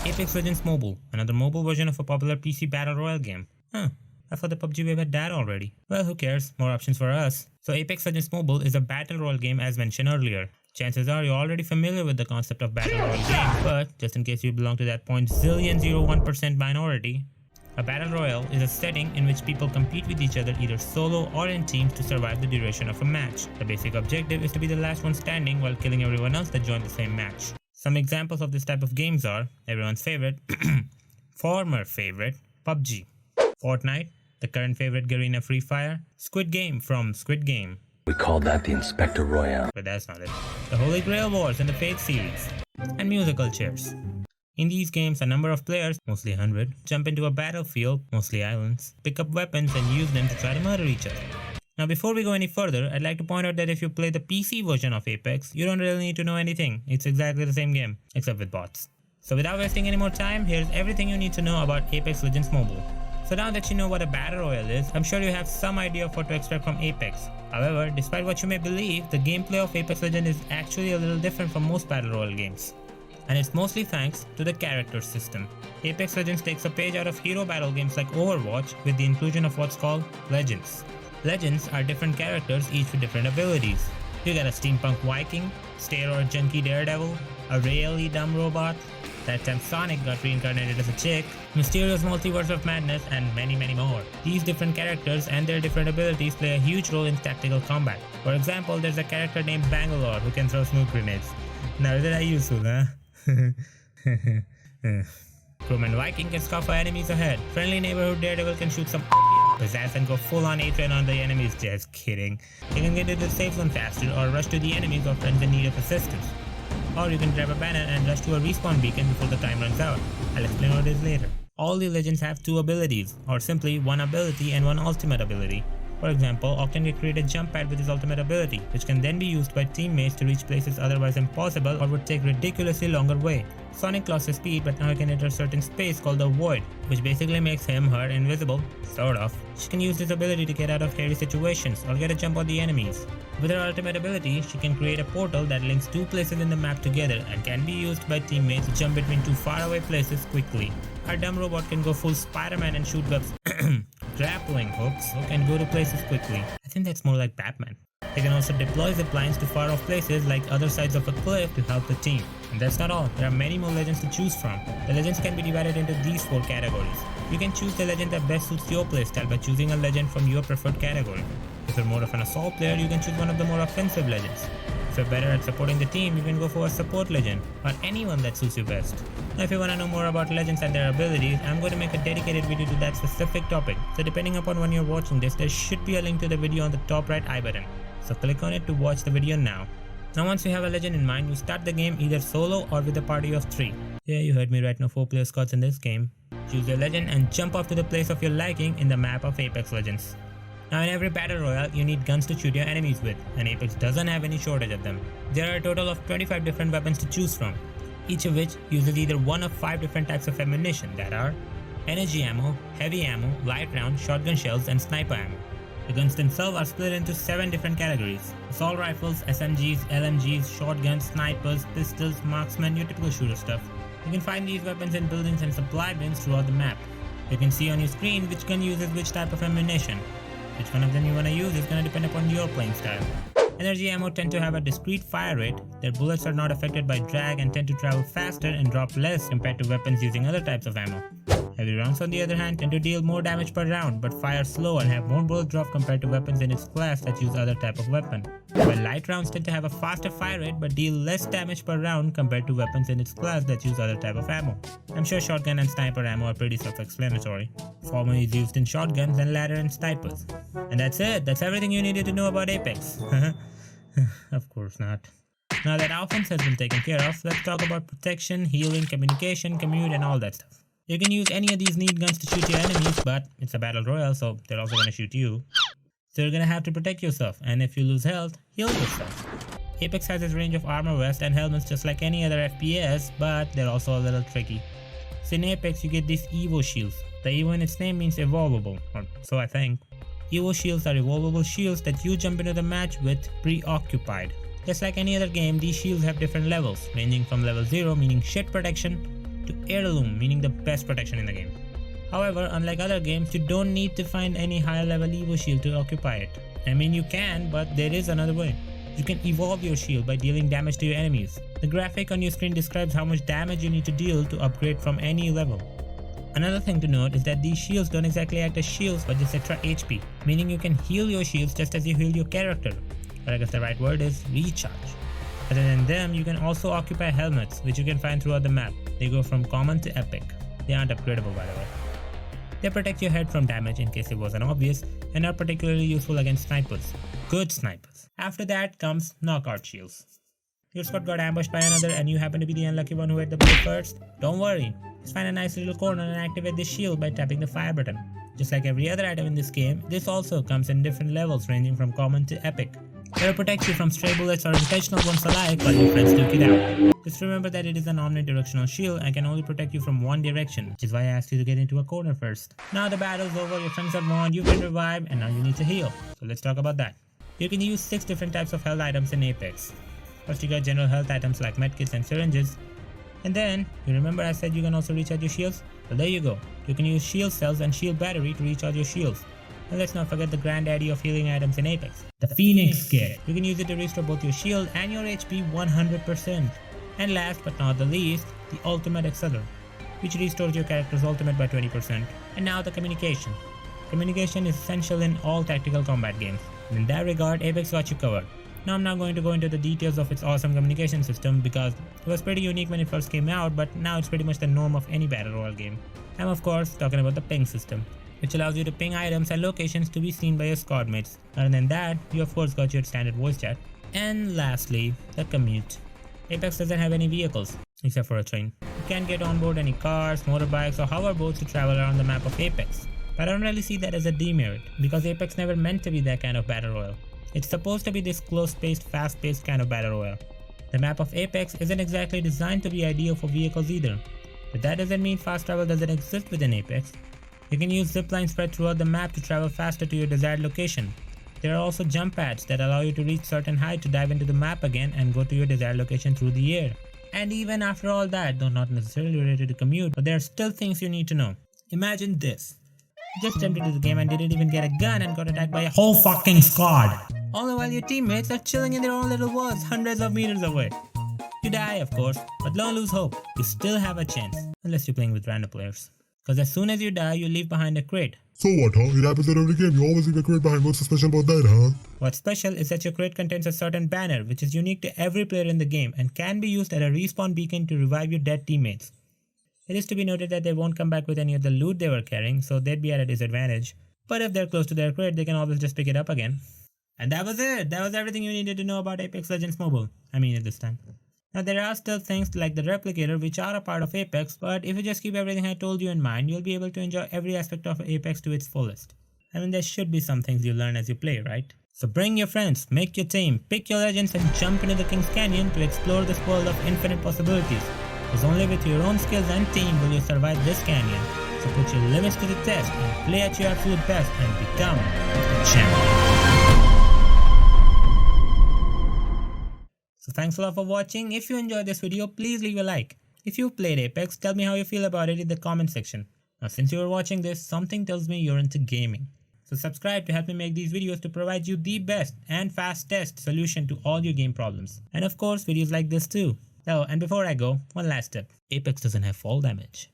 Apex Legends Mobile, another mobile version of a popular PC battle royale game. I thought the PUBG wave had died already. Well, who cares, more options for us. So Apex Legends Mobile is a battle royale game as mentioned earlier. Chances are you're already familiar with the concept of battle royale games, but just in case you belong to that 0.001% minority, a battle royale is a setting in which people compete with each other either solo or in teams to survive the duration of a match. The basic objective is to be the last one standing while killing everyone else that joined the same match. Some examples of this type of games are everyone's favorite, former favorite, PUBG, Fortnite, the current favorite Garena Free Fire, Squid Game from Squid Game. We call that the Inspector Royale. But that's not it. The Holy Grail Wars and the Fate series, and musical chairs. In these games, a number of players, mostly 100, jump into a battlefield, mostly islands, pick up weapons and use them to try to murder each other. Now before we go any further, I'd like to point out that if you play the PC version of Apex, you don't really need to know anything. It's exactly the same game, except with bots. So without wasting any more time, here's everything you need to know about Apex Legends Mobile. So now that you know what a battle royale is, I'm sure you have some idea of what to expect from Apex. However, despite what you may believe, the gameplay of Apex Legends is actually a little different from most battle royale games. And it's mostly thanks to the character system. Apex Legends takes a page out of hero battle games like Overwatch with the inclusion of what's called Legends. Legends are different characters, each with different abilities. You got a steampunk Viking, steroid junkie Daredevil, a really dumb robot, that time Sonic got reincarnated as a chick, Mysterio's Multiverse of Madness, and many more. These different characters and their different abilities play a huge role in tactical combat. For example, there's a character named Bangalore who can throw smoke grenades. Now isn't that useful, huh? Crewman Viking can scoff for enemies ahead. Friendly neighborhood Daredevil can shoot some pizzazz and go full on A-train on the enemies. Just kidding. You can get to the safe zone faster or rush to the enemies or friends in need of assistance. Or you can grab a banner and rush to a respawn beacon before the time runs out. I'll explain what it is later. All the legends have two abilities, or simply one ability and one ultimate ability. For example, Octane can create a jump pad with his ultimate ability, which can then be used by teammates to reach places otherwise impossible or would take ridiculously longer way. Sonic lost his speed, but now he can enter a certain space called the Void, which basically makes her invisible, sort of. She can use this ability to get out of hairy situations or get a jump on the enemies. With her ultimate ability, she can create a portal that links two places in the map together and can be used by teammates to jump between two faraway places quickly. Her dumb robot can go full Spider-Man and shoot webs grappling hooks and go to places quickly. I think that's more like Batman. They can also deploy zip lines to far off places like other sides of a cliff to help the team. And that's not all, there are many more legends to choose from. The legends can be divided into these 4 categories. You can choose the legend that best suits your playstyle by choosing a legend from your preferred category. If you're more of an assault player, you can choose one of the more offensive legends. If you're better at supporting the team, you can go for a support legend, or anyone that suits you best. Now if you want to know more about legends and their abilities, I'm going to make a dedicated video to that specific topic. So depending upon when you're watching this, there should be a link to the video on the top right I button. So click on it to watch the video now. Now once you have a legend in mind, you start the game either solo or with a party of 3. Yeah, you heard me right, no 4-player squads in this game. Choose your legend and jump off to the place of your liking in the map of Apex Legends. Now in every battle royale, you need guns to shoot your enemies with, and Apex doesn't have any shortage of them. There are a total of 25 different weapons to choose from, each of which uses either one of 5 different types of ammunition that are energy ammo, heavy ammo, light round, shotgun shells, and sniper ammo. The guns themselves are split into 7 different categories: assault rifles, SMGs, LMGs, shotguns, snipers, pistols, marksmen, your typical shooter stuff. You can find these weapons in buildings and supply bins throughout the map. You can see on your screen which gun uses which type of ammunition. Which one of them you want to use is going to depend upon your playing style. Energy ammo tend to have a discrete fire rate, their bullets are not affected by drag and tend to travel faster and drop less compared to weapons using other types of ammo. Heavy rounds on the other hand tend to deal more damage per round but fire slow and have more bullet drop compared to weapons in its class that use other type of weapon. While light rounds tend to have a faster fire rate but deal less damage per round compared to weapons in its class that use other type of ammo. I'm sure shotgun and sniper ammo are pretty self-explanatory. Former is used in shotguns and latter in snipers. And that's it, that's everything you needed to know about Apex. Of course not. Now that offense has been taken care of, let's talk about protection, healing, communication, commute, and all that stuff. You can use any of these neat guns to shoot your enemies, but it's a battle royale, so they're also gonna shoot you. So you're gonna have to protect yourself, and if you lose health, heal yourself. Apex has its range of armor vest and helmets just like any other FPS, but they're also a little tricky. So in Apex you get these Evo shields. The Evo in its name means evolvable, or so I think. Evo shields are evolvable shields that you jump into the match with preoccupied. Just like any other game, these shields have different levels, ranging from level 0 meaning shit protection to Heirloom, meaning the best protection in the game. However, unlike other games, you don't need to find any higher level Evo shield to occupy it. I mean, you can, but there is another way. You can evolve your shield by dealing damage to your enemies. The graphic on your screen describes how much damage you need to deal to upgrade from any level. Another thing to note is that these shields don't exactly act as shields but just extra HP, meaning you can heal your shields just as you heal your character, or I guess the right word is recharge. Other than them, you can also occupy helmets, which you can find throughout the map. They go from common to epic. They aren't upgradable, by the way. They protect your head from damage in case it wasn't obvious, and are particularly useful against snipers. Good snipers. After that comes knockout shields. Your squad got ambushed by another and you happen to be the unlucky one who hit the bullet first? Don't worry. Just find a nice little corner and activate this shield by tapping the fire button. Just like every other item in this game, this also comes in different levels ranging from common to epic. It'll protect you from stray bullets or intentional ones alike while your friends duke it out. Just remember that it is an omnidirectional shield and can only protect you from one direction, which is why I asked you to get into a corner first. Now the battle's over, your friends have won, you've been revived, and now you need to heal. So let's talk about that. You can use 6 different types of health items in Apex. First you got general health items like medkits and syringes. And then, you remember I said you can also recharge your shields? Well, there you go. You can use shield cells and shield battery to recharge your shields. And let's not forget the granddaddy of healing items in Apex, the Phoenix Kit. You can use it to restore both your shield and your HP 100%. And last but not the least, the Ultimate Acceler, which restores your character's ultimate by 20%. And now the communication. Communication is essential in all tactical combat games. And in that regard, Apex got you covered. Now I'm not going to go into the details of its awesome communication system because it was pretty unique when it first came out, but now it's pretty much the norm of any battle royale game. I'm of course talking about the ping system, which allows you to ping items and locations to be seen by your squad mates. Other than that, you of course got your standard voice chat. And lastly, the commute. Apex doesn't have any vehicles, except for a train. You can't get on board any cars, motorbikes or hoverboats to travel around the map of Apex. But I don't really see that as a demerit, because Apex never meant to be that kind of battle royale. It's supposed to be this close-paced, fast-paced kind of battle royale. The map of Apex isn't exactly designed to be ideal for vehicles either, but that doesn't mean fast travel doesn't exist within Apex. You can use ziplines spread throughout the map to travel faster to your desired location. There are also jump pads that allow you to reach certain height to dive into the map again and go to your desired location through the air. And even after all that, though not necessarily related to commute, but there are still things you need to know. Imagine this. You just jumped into the game and didn't even get a gun and got attacked by a whole fucking squad. All the while your teammates are chilling in their own little walls hundreds of meters away. You die of course, but don't lose hope. You still have a chance, unless you're playing with random players. Cause as soon as you die, you leave behind a crate. So what, huh? It happens in every game. You always leave a crate behind. What's so special about that, huh? What's special is that your crate contains a certain banner which is unique to every player in the game and can be used as a respawn beacon to revive your dead teammates. It is to be noted that they won't come back with any of the loot they were carrying, so they'd be at a disadvantage. But if they're close to their crate, they can always just pick it up again. And that was it. That was everything you needed to know about Apex Legends Mobile. I mean, at this time. Now there are still things like the replicator which are a part of Apex, but if you just keep everything I told you in mind, you'll be able to enjoy every aspect of Apex to its fullest. I mean, there should be some things you learn as you play, right? So bring your friends, make your team, pick your legends and jump into the King's Canyon to explore this world of infinite possibilities. Because only with your own skills and team will you survive this canyon. So put your limits to the test and play at your absolute best and become a champion. So thanks a lot for watching. If you enjoyed this video, please leave a like. If you've played Apex, tell me how you feel about it in the comment section. Now since you are watching this, something tells me you're into gaming. So subscribe to help me make these videos to provide you the best and fastest solution to all your game problems. And of course videos like this too. Oh, and before I go, one last tip. Apex doesn't have fall damage.